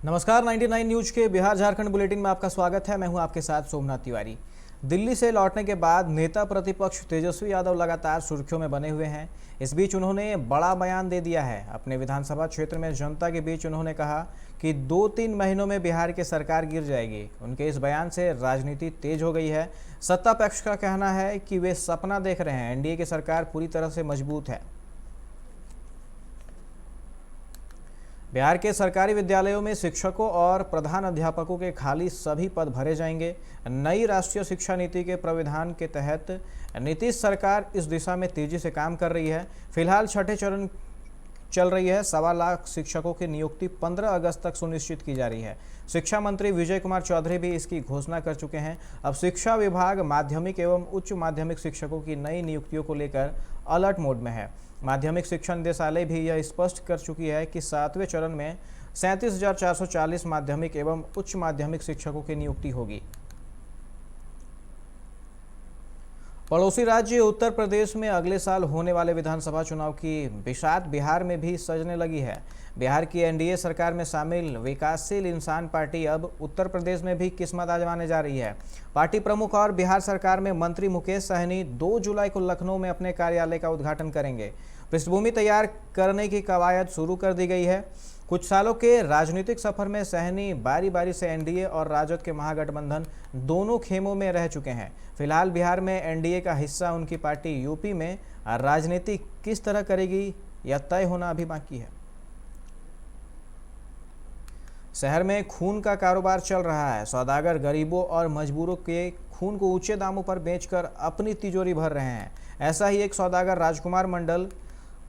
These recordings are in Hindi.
नमस्कार, 99 न्यूज के बिहार झारखंड बुलेटिन में आपका स्वागत है। मैं हूं आपके साथ सोमनाथ तिवारी। दिल्ली से लौटने के बाद नेता प्रतिपक्ष तेजस्वी यादव लगातार सुर्खियों में बने हुए हैं। इस बीच उन्होंने बड़ा बयान दे दिया है। अपने विधानसभा क्षेत्र में जनता के बीच उन्होंने कहा कि 2-3 महीनों में बिहार की सरकार गिर जाएगी। उनके इस बयान से राजनीति तेज हो गई है। सत्ता पक्ष का कहना है कि वे सपना देख रहे हैं, एनडीए की सरकार पूरी तरह से मजबूत है। बिहार के सरकारी विद्यालयों में शिक्षकों और प्रधान अध्यापकों के खाली सभी पद भरे जाएंगे। नई राष्ट्रीय शिक्षा नीति के प्रावधान के तहत नीतीश सरकार इस दिशा में तेजी से काम कर रही है। फिलहाल छठे चरण चल रही है। 1.25 लाख शिक्षकों की नियुक्ति 15 अगस्त तक सुनिश्चित की जा रही है। शिक्षा मंत्री विजय कुमार चौधरी भी इसकी घोषणा कर चुके हैं। अब शिक्षा विभाग माध्यमिक एवं उच्च माध्यमिक शिक्षकों की नई नियुक्तियों को लेकर अलर्ट मोड में है। माध्यमिक शिक्षा निदेशालय भी यह स्पष्ट कर चुकी है कि 7वें चरण में 37,440 माध्यमिक एवं उच्च माध्यमिक शिक्षकों की नियुक्ति होगी। पड़ोसी राज्य उत्तर प्रदेश में अगले साल होने वाले विधानसभा चुनाव की बिसात बिहार में भी सजने लगी है। बिहार की एनडीए सरकार में शामिल विकासशील इंसान पार्टी अब उत्तर प्रदेश में भी किस्मत आजमाने जा रही है। पार्टी प्रमुख और बिहार सरकार में मंत्री मुकेश सहनी 2 जुलाई को लखनऊ में अपने कार्यालय का उद्घाटन करेंगे। पृष्ठभूमि तैयार करने की कवायद शुरू कर दी गई है। कुछ सालों के राजनीतिक सफर में सहनी बारी बारी से एनडीए और राजद के महागठबंधन दोनों खेमों में रह चुके हैं। फिलहाल बिहार में एनडीए का हिस्सा उनकी पार्टी यूपी में राजनीति किस तरह करेगी यह तय होना अभी बाकी है। शहर में खून का कारोबार चल रहा है। सौदागर गरीबों और मजबूरों के खून को ऊंचे दामों पर बेचकर अपनी तिजोरी भर रहे हैं। ऐसा ही एक सौदागर राजकुमार मंडल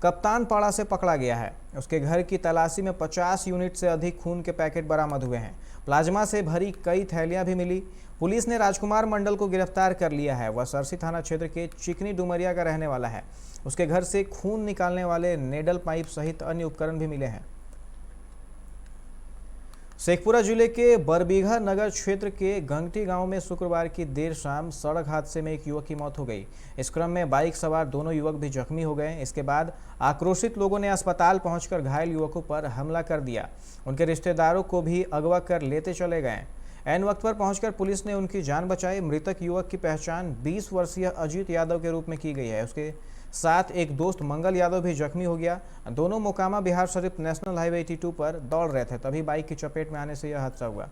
कप्तानपाड़ा से पकड़ा गया है। उसके घर की तलाशी में 50 यूनिट से अधिक खून के पैकेट बरामद हुए हैं। प्लाज्मा से भरी कई थैलियां भी मिली। पुलिस ने राजकुमार मंडल को गिरफ्तार कर लिया है। वह सरसी थाना क्षेत्र के चिकनी डुमरिया का रहने वाला है। उसके घर से खून निकालने वाले नेडल पाइप सहित अन्य उपकरण भी मिले हैं। शेखपुरा जिले के बरबीघा नगर क्षेत्र के गंगटी गांव में शुक्रवार की देर शाम सड़क हादसे में एक युवक की मौत हो गई। इस क्रम में बाइक सवार दोनों युवक भी जख्मी हो गए। इसके बाद आक्रोशित लोगों ने अस्पताल पहुंचकर घायल युवकों पर हमला कर दिया। उनके रिश्तेदारों को भी अगवा कर लेते चले गए। ऐन वक्त पर पहुंचकर पुलिस ने उनकी जान बचाई। मृतक युवक की पहचान 20 वर्षीय अजीत यादव के रूप में की गई है। उसके साथ एक दोस्त मंगल यादव भी जख्मी हो गया। दोनों मोकामा बिहार शरीफ नेशनल हाईवे 82 पर दौड़ रहे थे, तभी बाइक की चपेट में आने से यह हादसा हुआ।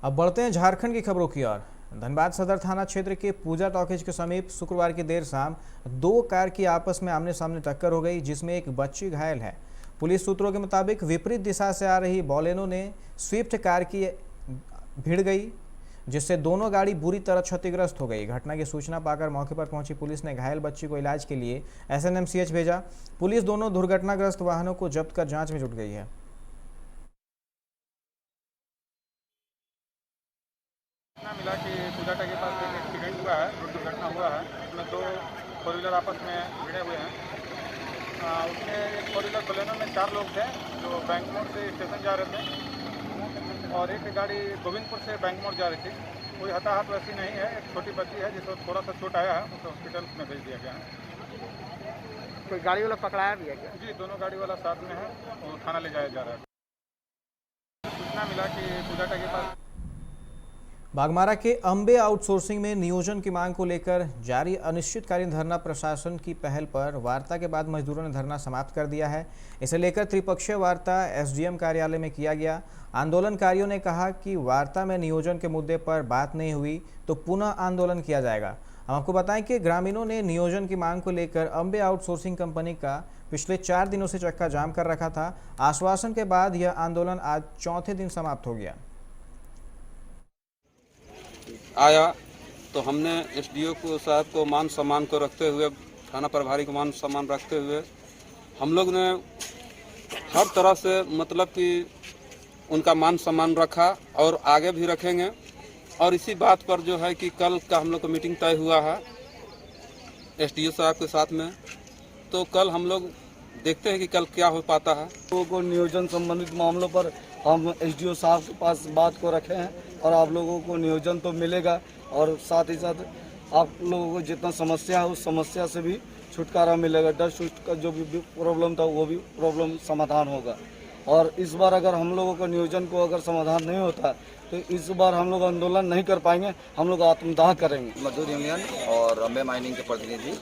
अब बढ़ते हैं झारखंड की खबरों की ओर। धनबाद सदर थाना क्षेत्र के पूजा टॉकीज के समीप शुक्रवार की देर शाम 2 कार की आपस में आमने सामने टक्कर हो गई, जिसमें एक बच्ची घायल है। पुलिस सूत्रों के मुताबिक विपरीत दिशा से आ रही बोलेनो ने स्विफ्ट कार की भिड़ गई, जिससे दोनों गाड़ी बुरी तरह क्षतिग्रस्त हो गई। घटना की सूचना पाकर मौके पर पहुंची पुलिस ने घायल बच्ची को इलाज के लिए एसएनएमसीएच भेजा। पुलिस दोनों दुर्घटनाग्रस्त वाहनों को जब्त कर जाँच में जुट गई है। मिला कि पूजाटा के पास एक एक्सीडेंट हुआ है, रोड दुर्घटना हुआ है। उसमें 2 फोर व्हीलर आपस में भिड़े हुए हैं। उसमें एक फोर व्हीलर बोलेनो में 4 लोग थे जो बैंक मोड़ से स्टेशन जा रहे थे और एक गाड़ी गोविंदपुर से बैंक मोड़ जा रही थी। कोई हताहत वैसी नहीं है। एक छोटी बच्ची है जिसको थोड़ा सा चोट आया है, उसे हॉस्पिटल में भेज दिया गया है। कोई गाड़ी वाला पकड़ाया भी है क्या? जी, दोनों गाड़ी वाला साथ में है और थाना ले जाया जा रहा है। सूचना मिला कि पूजाटा के पास बागमारा के अंबे आउटसोर्सिंग में नियोजन की मांग को लेकर जारी अनिश्चितकालीन धरना प्रशासन की पहल पर वार्ता के बाद मजदूरों ने धरना समाप्त कर दिया है। इसे लेकर त्रिपक्षीय वार्ता एसडीएम कार्यालय में किया गया। आंदोलनकारियों ने कहा कि वार्ता में नियोजन के मुद्दे पर बात नहीं हुई तो पुनः आंदोलन किया जाएगा। हम आपको बताएं कि ग्रामीणों ने नियोजन की मांग को लेकर अंबे आउटसोर्सिंग कंपनी का पिछले 4 दिनों से चक्का जाम कर रखा था। आश्वासन के बाद यह आंदोलन आज चौथे दिन समाप्त हो गया। आया तो हमने एसडीओ को साहब को मान सम्मान को रखते हुए, थाना प्रभारी को मान सम्मान रखते हुए हम लोग ने हर तरह से मतलब कि उनका मान सम्मान रखा और आगे भी रखेंगे। और इसी बात पर जो है कि कल का हम लोग को मीटिंग तय हुआ है एसडीओ साहब के साथ में, तो कल हम लोग देखते हैं कि कल क्या हो पाता है। लोगों को नियोजन संबंधित मामलों पर हम एसडीओ साहब के पास बात को रखे हैं और आप लोगों को नियोजन तो मिलेगा और साथ ही साथ आप लोगों को जितना समस्या है उस समस्या से भी छुटकारा मिलेगा। डस्ट उस्ट का जो भी प्रॉब्लम था वो भी प्रॉब्लम समाधान होगा। और इस बार अगर हम लोगों को नियोजन को अगर समाधान नहीं होता तो इस बार हम लोग आंदोलन नहीं कर पाएंगे, हम लोग आत्मदाह करेंगे। मजदूर यूनियन और रंबे माइनिंग के प्रतिनिधि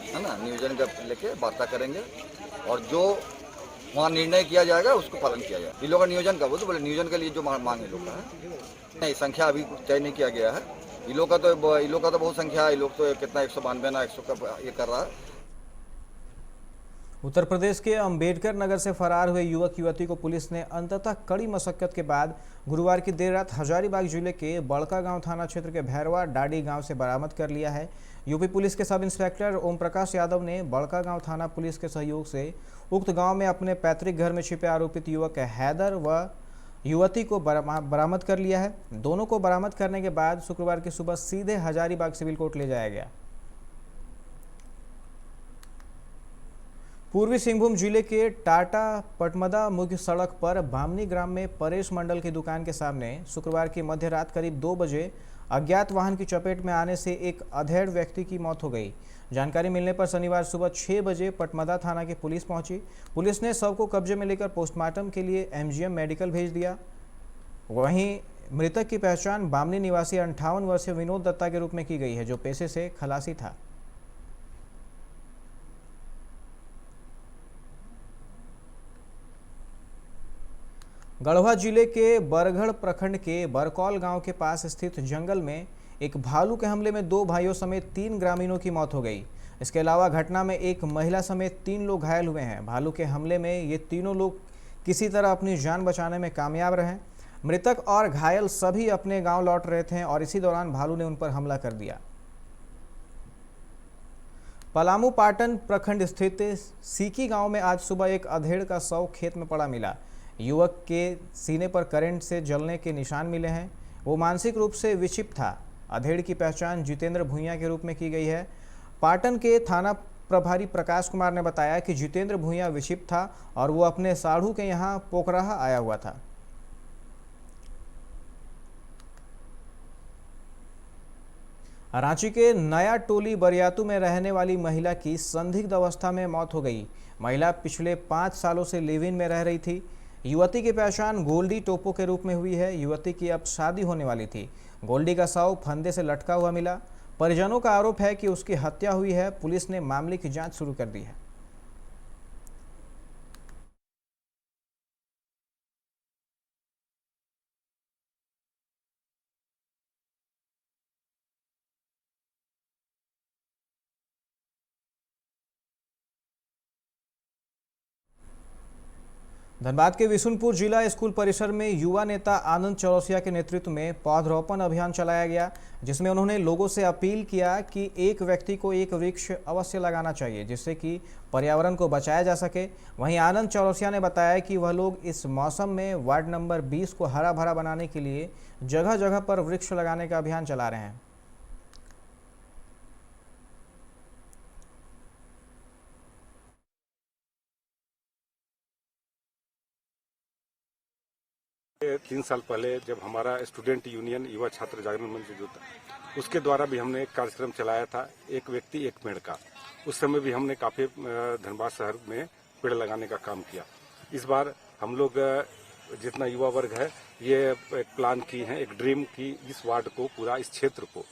है ना नियोजन का लेके वार्ता करेंगे और जो वहाँ निर्णय किया जाएगा उसको पालन किया जाएगा। इन लोगों का नियोजन का बोलते बोले नियोजन के लिए जो मांग इन लोग का है नहीं, संख्या अभी तय नहीं किया गया है। इन लोग का तो बहुत संख्या है। इन लोग तो कितना 192 ना 100 का ये कर रहा है। उत्तर प्रदेश के अंबेडकर नगर से फरार हुए युवक युवती को पुलिस ने अंततः कड़ी मशक्कत के बाद गुरुवार की देर रात हजारीबाग जिले के बड़कागांव थाना क्षेत्र के भैरवा डाडी गांव से बरामद कर लिया है। यूपी पुलिस के सब इंस्पेक्टर ओम प्रकाश यादव ने बड़कागांव थाना पुलिस के सहयोग से उक्त गांव में अपने पैतृक घर में छिपे आरोपित युवक हैदर व युवती को बरामद कर लिया है। दोनों को बरामद करने के बाद शुक्रवार की सुबह सीधे हजारीबाग सिविल कोर्ट ले जाया गया। पूर्वी सिंहभूम जिले के टाटा पटमदा मुख्य सड़क पर बामनी ग्राम में परेश मंडल की दुकान के सामने शुक्रवार की मध्य रात करीब 2 बजे अज्ञात वाहन की चपेट में आने से एक अधेड़ व्यक्ति की मौत हो गई। जानकारी मिलने पर शनिवार सुबह 6 बजे पटमदा थाना की पुलिस पहुंची। पुलिस ने शव को कब्जे में लेकर पोस्टमार्टम के लिए एमजीएम मेडिकल भेज दिया। वहीं मृतक की पहचान बामनी निवासी 58 वर्षीय विनोद दत्ता के रूप में की गई है, जो पेशे से खलासी था। गढ़वा जिले के बरगढ़ प्रखंड के बरकौल गांव के पास स्थित जंगल में एक भालू के हमले में 2 भाइयों समेत 3 ग्रामीणों की मौत हो गई। इसके अलावा घटना में एक महिला समेत 3 लोग घायल हुए हैं। भालू के हमले में ये तीनों लोग किसी तरह अपनी जान बचाने में कामयाब रहे। मृतक और घायल सभी अपने गांव लौट रहे थे और इसी दौरान भालू ने उन पर हमला कर दिया। पलामू पाटन प्रखंड स्थित सीकी गांव में आज सुबह एक अधेड़ का शव खेत में पड़ा मिला। युवक के सीने पर करंट से जलने के निशान मिले हैं। वो मानसिक रूप से विक्षिप्त था। अधेड़ की पहचान जितेंद्र भुइयां के रूप में की गई है। पाटन के थाना प्रभारी प्रकाश कुमार ने बताया कि जितेंद्र भुइयां विक्षिप्त था और वो अपने साढ़ू के यहाँ पोखराहा आया हुआ था। रांची के नया टोली बरियातू में रहने वाली महिला की संदिग्ध अवस्था में मौत हो गई। महिला पिछले 5 सालों से लिव इन में रह रही थी। युवती की पहचान गोल्डी टोपो के रूप में हुई है। युवती की अब शादी होने वाली थी। गोल्डी का शव फंदे से लटका हुआ मिला। परिजनों का आरोप है कि उसकी हत्या हुई है। पुलिस ने मामले की जांच शुरू कर दी है। धनबाद के विशुनपुर जिला स्कूल परिसर में युवा नेता आनंद चौरसिया के नेतृत्व में पौधरोपण अभियान चलाया गया, जिसमें उन्होंने लोगों से अपील किया कि एक व्यक्ति को एक वृक्ष अवश्य लगाना चाहिए, जिससे कि पर्यावरण को बचाया जा सके। वहीं आनंद चौरसिया ने बताया कि वह लोग इस मौसम में वार्ड नंबर 20 को हरा भरा बनाने के लिए जगह जगह पर वृक्ष लगाने का अभियान चला रहे हैं। 3 साल पहले जब हमारा स्टूडेंट यूनियन युवा छात्र जागरण मंच जो था, उसके द्वारा भी हमने एक कार्यक्रम चलाया था, एक व्यक्ति एक पेड़ का। उस समय भी हमने काफी धनबाद शहर में पेड़ लगाने का काम किया। इस बार हम लोग जितना युवा वर्ग है ये एक प्लान की है, एक ड्रीम की इस वार्ड को, पूरा इस क्षेत्र को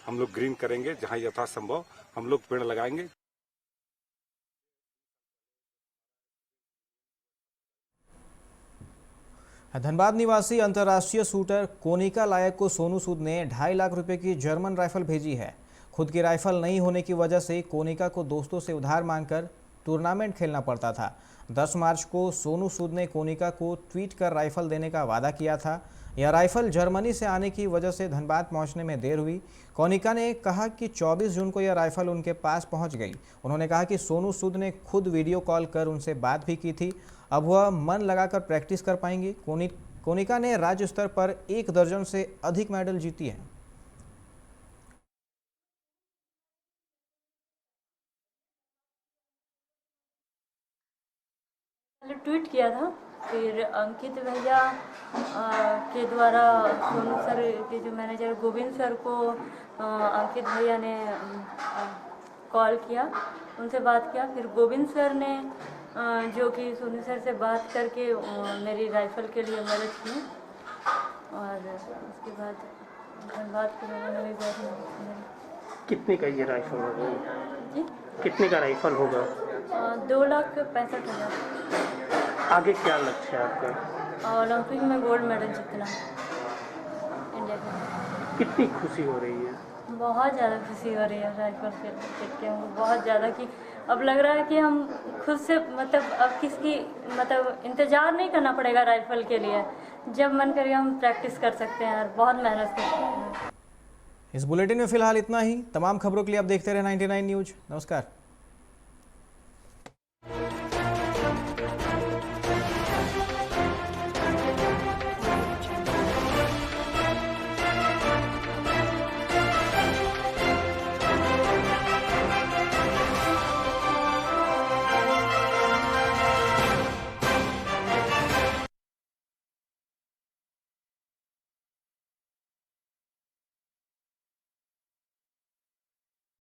हम लोग ग्रीन करेंगे। जहां यथासंभव हम लोग पेड़ लगाएंगे। धनबाद निवासी अंतर्राष्ट्रीय शूटर कोनिका लायक को सोनू सूद ने 2.5 लाख रुपए की जर्मन राइफल भेजी है। खुद की राइफल नहीं होने की वजह से कोनिका को दोस्तों से उधार मांगकर टूर्नामेंट खेलना पड़ता था। 10 मार्च को सोनू सूद ने कोनिका को ट्वीट कर राइफल देने का वादा किया था। यह राइफल जर्मनी से आने की वजह से धनबाद पहुंचने में देर हुई। कोनिका ने कहा कि 24 जून को यह राइफल उनके पास पहुंच गई। उन्होंने कहा कि सोनू सूद ने खुद वीडियो कॉल कर उनसे बात भी की थी। अब वह मन लगाकर प्रैक्टिस कर पाएंगी। कोनिका ने राज्य स्तर पर 1 दर्जन से अधिक मेडल जीती है। पहले ट्वीट किया था, फिर अंकित भैया के द्वारा सोनू सर के जो मैनेजर गोविंद सर को अंकित भैया ने कॉल किया, उनसे बात किया। फिर गोविंद सर ने जो कि सोनू सर से बात करके मेरी राइफल के लिए मदद की, और उसके बाद धन्यवाद करूँगा मेरी बात। कितने का ये राइफल होगा जी, कितने का राइफल होगा? 2,65,000। आगे क्या लक्ष्य है आपका? ओलंपिक में गोल्ड मेडल जीतना इंडिया का। कितनी खुशी हो रही है? बहुत ज़्यादा खुशी हो रही है राइफल से जीत के हमको, बहुत ज़्यादा कि अब लग रहा है कि हम खुद से मतलब अब किसकी मतलब इंतज़ार नहीं करना पड़ेगा राइफल के लिए, जब मन करेगा हम प्रैक्टिस कर सकते हैं और बहुत मेहनत कर सकते हैं। इस बुलेटिन में फिलहाल इतना ही। तमाम खबरों के लिए आप देखते रहे 99 न्यूज़। नमस्कार।